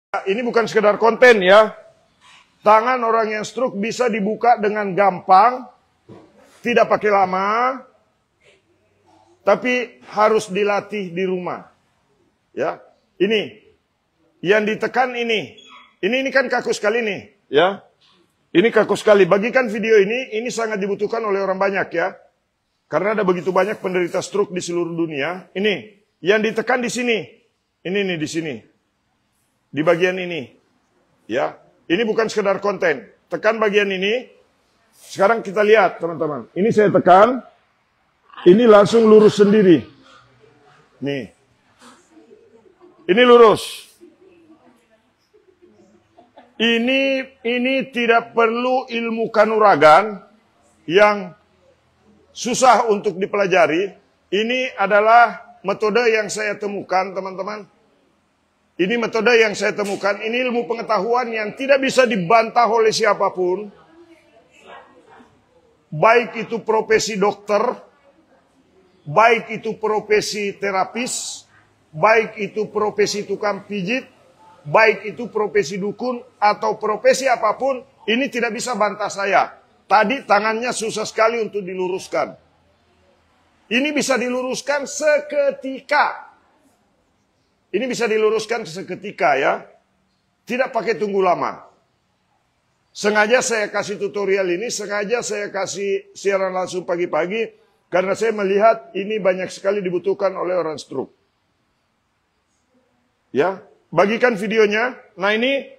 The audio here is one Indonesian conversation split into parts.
Ini bukan sekedar konten ya. Tangan orang yang stroke bisa dibuka dengan gampang, tidak pakai lama, tapi harus dilatih di rumah. Ya, ini yang ditekan ini kan kaku sekali nih, ya. Ini kaku sekali. Bagikan video ini sangat dibutuhkan oleh orang banyak ya, karena ada begitu banyak penderita stroke di seluruh dunia. Ini yang ditekan di sini, ini nih di sini. Di bagian ini, ya, ini bukan sekedar konten. Tekan bagian ini. Sekarang kita lihat, teman-teman. Ini saya tekan, ini langsung lurus sendiri. Nih, ini lurus. Ini tidak perlu ilmu kanuragan yang susah untuk dipelajari. Ini adalah metode yang saya temukan, teman-teman. Ini metode yang saya temukan, ini ilmu pengetahuan yang tidak bisa dibantah oleh siapapun. Baik itu profesi dokter, baik itu profesi terapis, baik itu profesi tukang pijit, baik itu profesi dukun, atau profesi apapun, ini tidak bisa bantah saya. Tadi tangannya susah sekali untuk diluruskan. Ini bisa diluruskan seketika. Ini bisa diluruskan seketika ya. Tidak pakai tunggu lama. Sengaja saya kasih tutorial ini, sengaja saya kasih siaran langsung pagi-pagi, karena saya melihat ini banyak sekali dibutuhkan oleh orang stroke. Ya, bagikan videonya. Nah ini,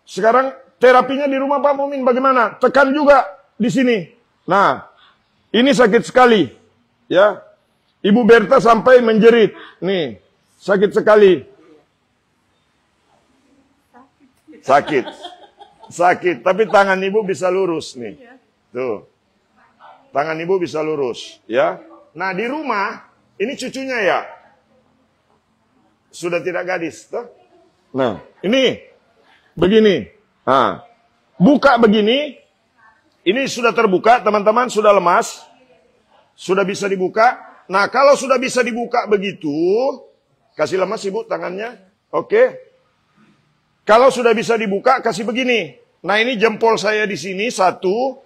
sekarang terapinya di rumah Pak Mumin bagaimana? Tekan juga di sini. Nah, ini sakit sekali. Ya, Ibu Berta sampai menjerit. Nih. Sakit sekali. Sakit. Tapi tangan ibu bisa lurus nih. Tuh. Tangan ibu bisa lurus. Ya. Nah di rumah, ini cucunya ya. Sudah tidak gadis. Tuh. Nah ini. Begini. Nah, buka begini. Ini sudah terbuka teman-teman. Sudah lemas. Sudah bisa dibuka. Nah kalau sudah bisa dibuka begitu. Kasih lemas ibu tangannya. Oke. Kalau sudah bisa dibuka, kasih begini. Nah ini jempol saya di sini, satu.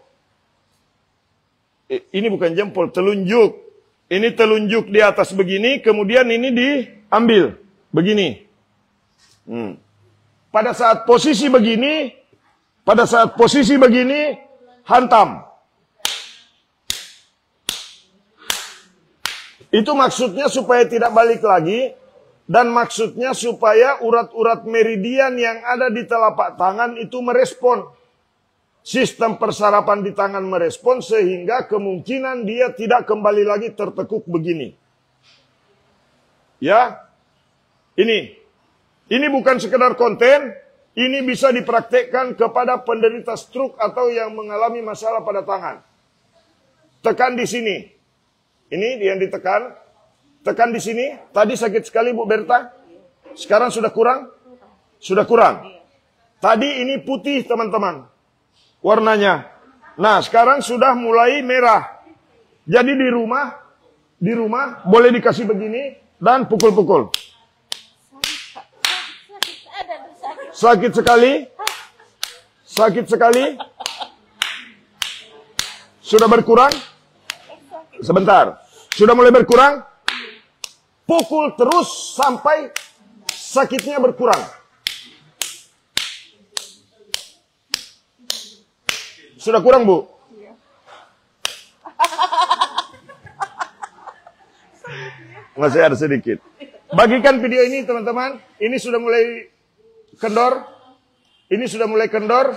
Ini bukan jempol, telunjuk. Ini telunjuk di atas begini, kemudian ini diambil. Begini. Pada saat posisi begini, hantam. Itu maksudnya supaya tidak balik lagi. Dan maksudnya supaya urat-urat meridian yang ada di telapak tangan itu merespon. Sistem persarapan di tangan merespon sehingga kemungkinan dia tidak kembali lagi tertekuk begini. Ya. Ini bukan sekedar konten. Ini bisa dipraktekkan kepada penderita stroke atau yang mengalami masalah pada tangan. Tekan di sini. Ini yang ditekan. Tekan di sini. Tadi sakit sekali Bu Berta. Sekarang sudah kurang? Sudah kurang. Tadi ini putih teman-teman. Warnanya. Nah sekarang sudah mulai merah. Jadi di rumah boleh dikasih begini dan pukul-pukul. Sakit sekali. Sakit sekali. Sudah berkurang? Sebentar. Sudah mulai berkurang? Pukul terus sampai sakitnya berkurang. Sudah kurang, Bu? Masih ada sedikit. Bagikan video ini, teman-teman. Ini sudah mulai kendor. Ini sudah mulai kendor.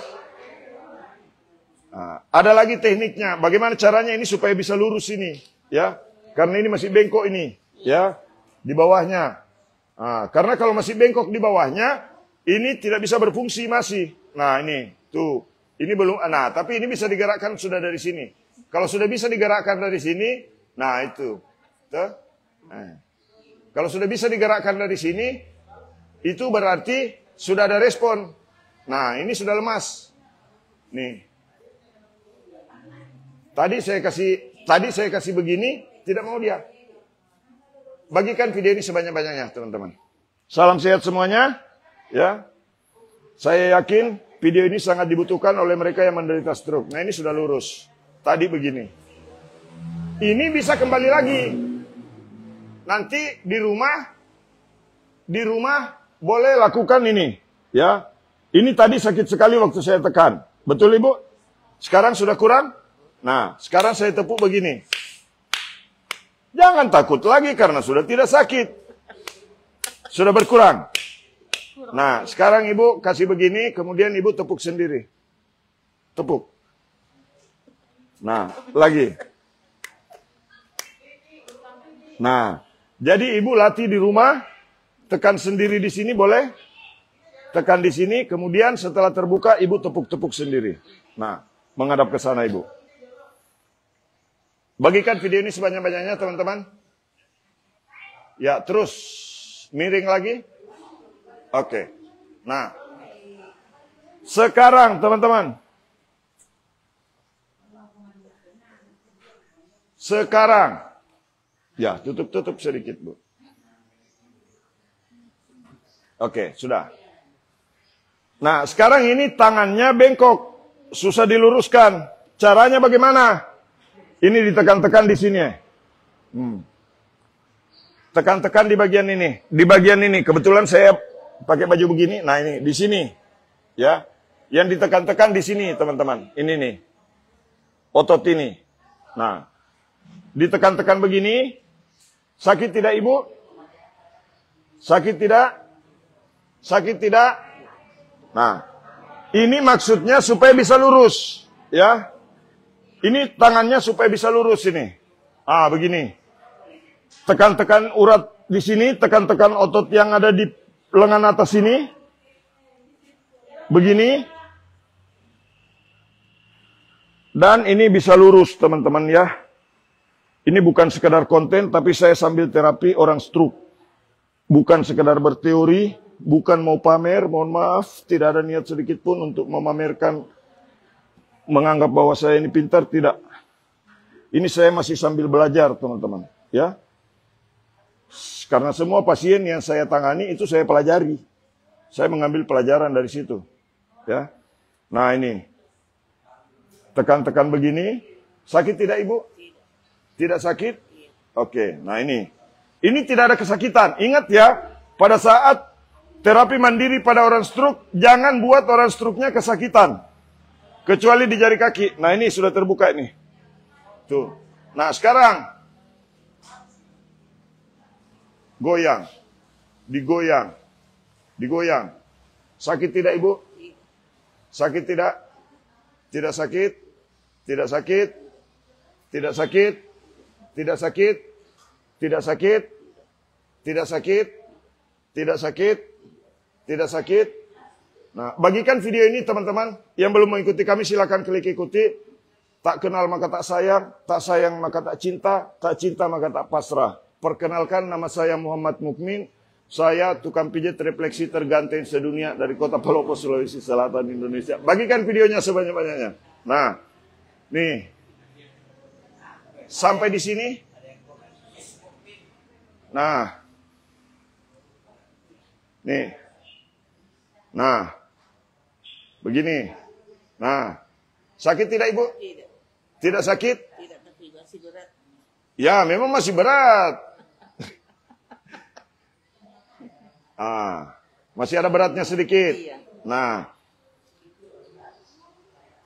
Nah, ada lagi tekniknya. Bagaimana caranya ini supaya bisa lurus ini, ya? Karena ini masih bengkok ini, ya. Di bawahnya. Nah, karena kalau masih bengkok di bawahnya, ini tidak bisa berfungsi masih. Nah ini, tuh. Ini belum, nah tapi ini bisa digerakkan sudah dari sini. Kalau sudah bisa digerakkan dari sini, nah itu. Tuh. Nah. Kalau sudah bisa digerakkan dari sini, itu berarti sudah ada respon. Nah ini sudah lemas. Nih. Tadi saya kasih begini, tidak mau dia. Bagikan video ini sebanyak-banyaknya, teman-teman. Salam sehat semuanya. Ya. Saya yakin video ini sangat dibutuhkan oleh mereka yang menderita stroke. Nah, ini sudah lurus. Tadi begini. Ini bisa kembali lagi. Nanti di rumah boleh lakukan ini, ya. Ini tadi sakit sekali waktu saya tekan. Betul, Ibu? Sekarang sudah kurang? Nah, sekarang saya tepuk begini. Jangan takut lagi karena sudah tidak sakit. Sudah berkurang. Nah, sekarang Ibu kasih begini, kemudian Ibu tepuk sendiri. Tepuk. Nah, lagi. Nah, jadi Ibu latih di rumah, tekan sendiri di sini boleh? Tekan di sini, kemudian setelah terbuka Ibu tepuk-tepuk sendiri. Nah, menghadap ke sana Ibu. Bagikan video ini sebanyak-banyaknya teman-teman. Ya, terus miring lagi. Oke. Nah, sekarang teman-teman. Sekarang. Ya, tutup-tutup sedikit, Bu. Oke, sudah. Nah, sekarang ini tangannya bengkok. Susah diluruskan. Caranya bagaimana? Ini ditekan-tekan di sini. Tekan-tekan di bagian ini. Di bagian ini. Kebetulan saya pakai baju begini. Nah, ini di sini. Ya. Yang ditekan-tekan di sini, teman-teman. Ini nih. Otot ini. Nah, ditekan-tekan begini. Sakit tidak, Ibu? Sakit tidak? Sakit tidak? Nah, ini maksudnya supaya bisa lurus. Ya. Ini tangannya supaya bisa lurus ini. Ah, begini. Tekan-tekan urat di sini, tekan-tekan otot yang ada di lengan atas ini. Begini. Dan ini bisa lurus, teman-teman ya. Ini bukan sekedar konten, tapi saya sambil terapi orang stroke. Bukan sekedar berteori, bukan mau pamer, mohon maaf, tidak ada niat sedikit pun untuk memamerkan, menganggap bahwa saya ini pintar, tidak. Ini saya masih sambil belajar, teman-teman, ya. Karena semua pasien yang saya tangani itu saya pelajari. Saya mengambil pelajaran dari situ, ya. Nah, ini. Tekan-tekan begini. Sakit tidak, Ibu? Tidak sakit? Oke, nah ini. Ini tidak ada kesakitan. Ingat ya, pada saat terapi mandiri pada orang stroke, jangan buat orang stroke-nya kesakitan. Kecuali di jari kaki. Nah, ini sudah terbuka ini. Tuh. Nah, sekarang. Goyang. Digoyang. Digoyang. Sakit tidak, Ibu? Sakit tidak? Tidak sakit? Tidak sakit? Tidak sakit? Tidak sakit? Tidak sakit? Tidak sakit? Tidak sakit? Tidak sakit? Nah, bagikan video ini teman-teman. Yang belum mengikuti kami silakan klik ikuti. Tak kenal maka tak sayang maka tak cinta maka tak pasrah. Perkenalkan, nama saya Muhammad Mukmin. Saya tukang pijat refleksi terganteng sedunia dari kota Palopo, Sulawesi Selatan, Indonesia. Bagikan videonya sebanyak-banyaknya. Nah, nih. Sampai di sini. Nah. Nih. Nah. Begini. Nah. Sakit tidak, Ibu? Tidak. Tidak sakit? Tidak, tapi masih berat. Ya, memang masih berat. Masih ada beratnya sedikit. Iya. Nah.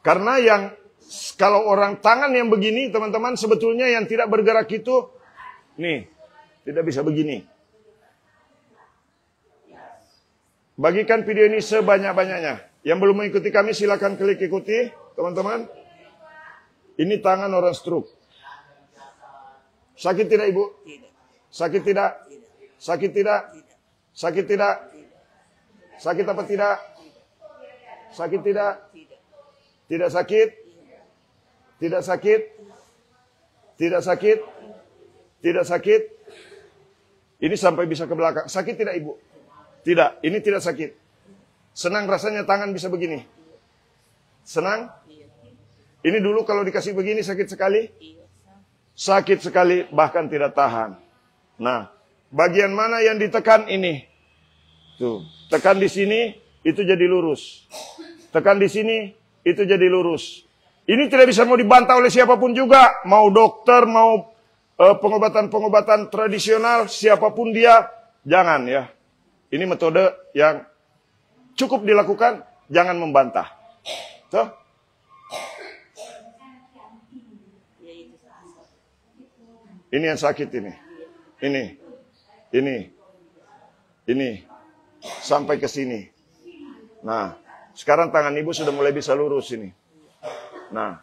Karena yang kalau orang tangan yang begini, teman-teman, sebetulnya yang tidak bergerak itu nih, tidak bisa begini. Bagikan video ini sebanyak-banyaknya. Yang belum mengikuti kami silakan klik ikuti, teman-teman. Ini tangan orang stroke. Sakit tidak, Ibu? Tidak. Sakit tidak? Tidak. Sakit tidak? Tidak. Sakit tidak? Tidak. Sakit apa tidak? Sakit tidak? Tidak. Tidak sakit? Tidak sakit? Tidak sakit? Tidak sakit? Ini sampai bisa ke belakang. Sakit tidak, Ibu? Tidak, ini tidak sakit. Senang rasanya tangan bisa begini. Senang? Iya. Ini dulu kalau dikasih begini sakit sekali? Iya. Sakit sekali, bahkan tidak tahan. Nah, bagian mana yang ditekan ini? Tuh, tekan di sini, itu jadi lurus. Tekan di sini, itu jadi lurus. Ini tidak bisa mau dibantah oleh siapapun juga. Mau dokter, mau pengobatan-pengobatan tradisional, siapapun dia, jangan ya. Ini metode yang cukup dilakukan, jangan membantah. Tuh. Ini yang sakit ini. Ini. Sampai ke sini. Nah, sekarang tangan ibu sudah mulai bisa lurus ini. Nah,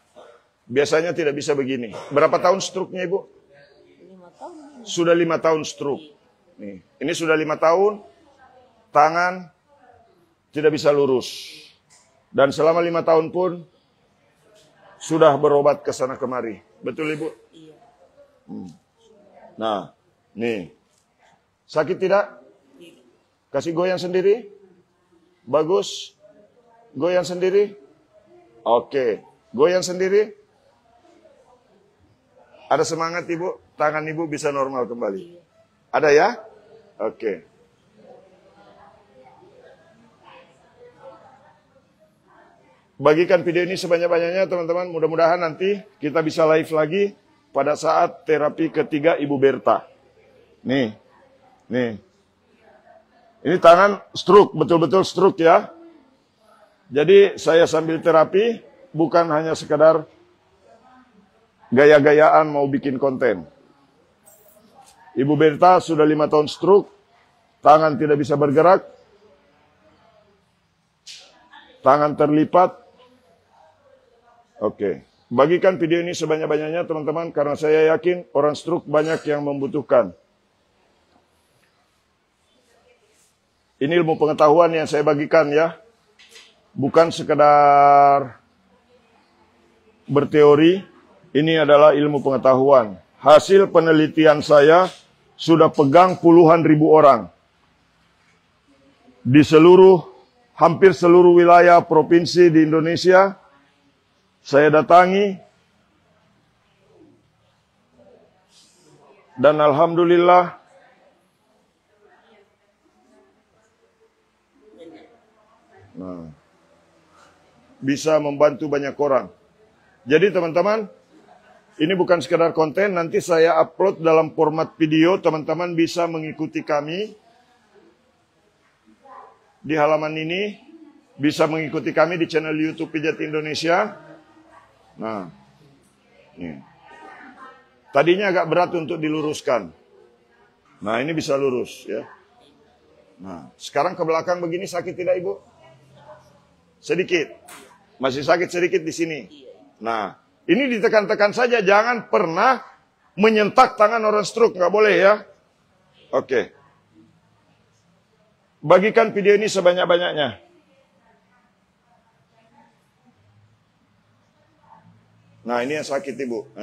biasanya tidak bisa begini. Berapa tahun stroke-nya ibu? 5 tahun. Sudah 5 tahun stroke. Nih, ini sudah 5 tahun, tangan tidak bisa lurus. Dan selama 5 tahun pun sudah berobat ke sana kemari. Betul ibu? Iya. Nah, nih. Sakit tidak? Kasih goyang sendiri. Bagus. Goyang sendiri. Oke. Goyang sendiri. Ada semangat ibu? Tangan ibu bisa normal kembali. Ada ya? Oke. Bagikan video ini sebanyak-banyaknya teman-teman. Mudah-mudahan nanti kita bisa live lagi pada saat terapi ketiga Ibu Berta. Nih. Ini tangan stroke, betul-betul stroke ya. Jadi saya sambil terapi bukan hanya sekedar gaya-gayaan mau bikin konten. Ibu Berta sudah 5 tahun stroke, tangan tidak bisa bergerak, tangan terlipat. Oke. Bagikan video ini sebanyak-banyaknya teman-teman, karena saya yakin orang stroke banyak yang membutuhkan. Ini ilmu pengetahuan yang saya bagikan ya. Bukan sekedar berteori, ini adalah ilmu pengetahuan. Hasil penelitian saya sudah pegang puluhan ribu orang. Di hampir seluruh wilayah provinsi di Indonesia, saya datangi. Dan alhamdulillah, bisa membantu banyak orang. Jadi teman-teman, ini bukan sekedar konten, nanti saya upload dalam format video, teman-teman bisa mengikuti kami di halaman ini, bisa mengikuti kami di channel YouTube Pijat Indonesia. Nah, ini. Tadinya agak berat untuk diluruskan. Nah, ini bisa lurus ya. Nah, sekarang ke belakang begini sakit tidak Ibu? Sedikit. Masih sakit sedikit di sini. Nah, ini ditekan-tekan saja, jangan pernah menyentak tangan orang stroke, nggak boleh ya. Oke. Bagikan video ini sebanyak-banyaknya. Nah, ini yang sakit Ibu.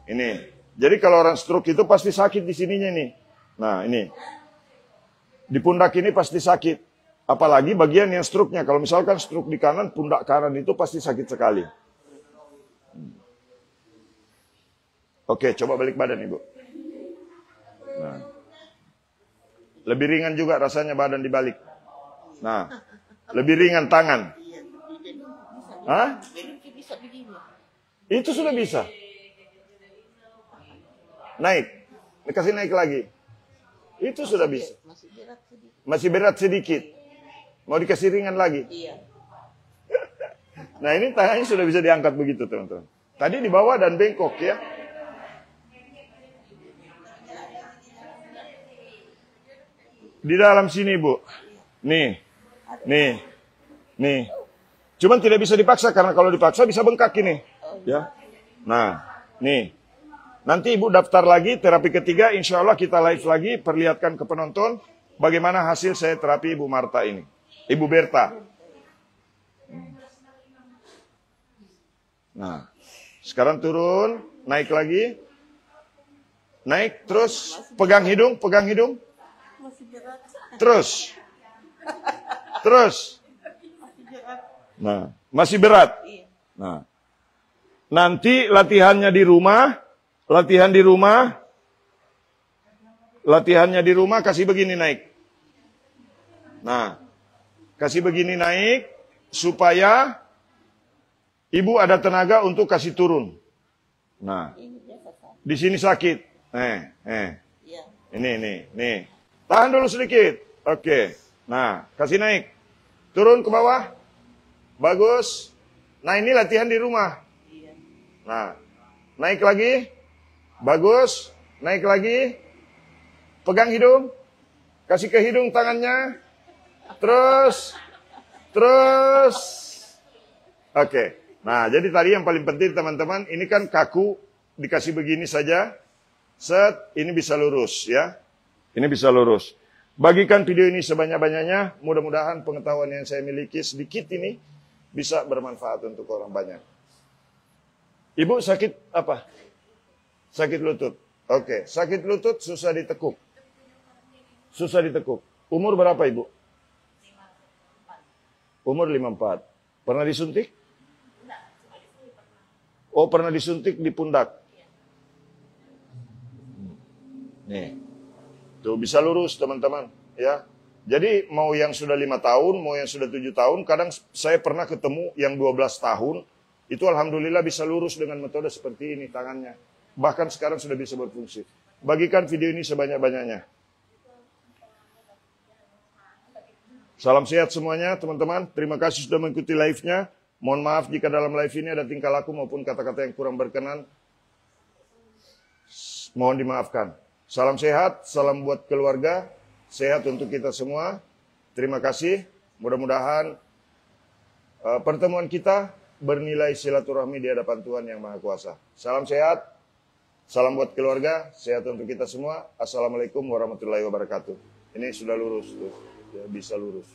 Ini. Jadi kalau orang stroke itu pasti sakit di sininya nih. Nah, ini. Di pundak ini pasti sakit. Apalagi bagian yang stroke-nya. Kalau misalkan stroke di kanan, pundak kanan itu pasti sakit sekali. Oke, coba balik badan Ibu. Nah. Lebih ringan juga rasanya badan dibalik. Nah, lebih ringan tangan. Hah? Itu sudah bisa. Naik. Dikasih naik lagi. Itu sudah bisa. Masih berat sedikit. Mau dikasih ringan lagi? Iya. Nah, ini tangannya sudah bisa diangkat begitu, teman-teman. Tadi di bawah dan bengkok ya. Di dalam sini, Bu. Nih. Cuman tidak bisa dipaksa, karena kalau dipaksa bisa bengkak ini. Ya. Nah, nih. Nanti Ibu daftar lagi terapi ketiga, insya Allah kita live lagi, perlihatkan ke penonton bagaimana hasil saya terapi Ibu Marta ini. Ibu Berta. Nah, sekarang turun, naik lagi. Naik, terus pegang hidung. Terus. Nah, masih berat. Nah, nanti latihannya di rumah, kasih begini naik. Nah, Kasih begini naik supaya ibu ada tenaga untuk kasih turun. Nah, di sini sakit. Ini. Tahan dulu sedikit. Oke. Nah, kasih naik. Turun ke bawah. Bagus. Nah, ini latihan di rumah. Nah, naik lagi. Bagus. Naik lagi. Pegang hidung. Kasih ke hidung tangannya. Terus. Oke. Nah, jadi tadi yang paling penting teman-teman, ini kan kaku, dikasih begini saja. Set, ini bisa lurus ya. Ini bisa lurus. Bagikan video ini sebanyak-banyaknya. Mudah-mudahan pengetahuan yang saya miliki sedikit ini bisa bermanfaat untuk orang banyak. Ibu sakit apa? Sakit lutut. Oke, sakit lutut susah ditekuk. Susah ditekuk. Umur berapa ibu? Umur 54. Pernah disuntik? Oh, pernah disuntik di pundak. Nih. Tuh bisa lurus teman-teman, ya. Jadi mau yang sudah 5 tahun, mau yang sudah 7 tahun, kadang saya pernah ketemu yang 12 tahun, itu alhamdulillah bisa lurus dengan metode seperti ini tangannya. Bahkan sekarang sudah bisa berfungsi. Bagikan video ini sebanyak-banyaknya. Salam sehat semuanya teman-teman. Terima kasih sudah mengikuti live-nya. Mohon maaf jika dalam live ini ada tingkah laku maupun kata-kata yang kurang berkenan. Mohon dimaafkan. Salam sehat, salam buat keluarga, sehat untuk kita semua. Terima kasih. Mudah-mudahan pertemuan kita bernilai silaturahmi di hadapan Tuhan Yang Maha Kuasa. Salam sehat, salam buat keluarga, sehat untuk kita semua. Assalamualaikum warahmatullahi wabarakatuh. Ini sudah lurus tuh, ya, bisa lurus.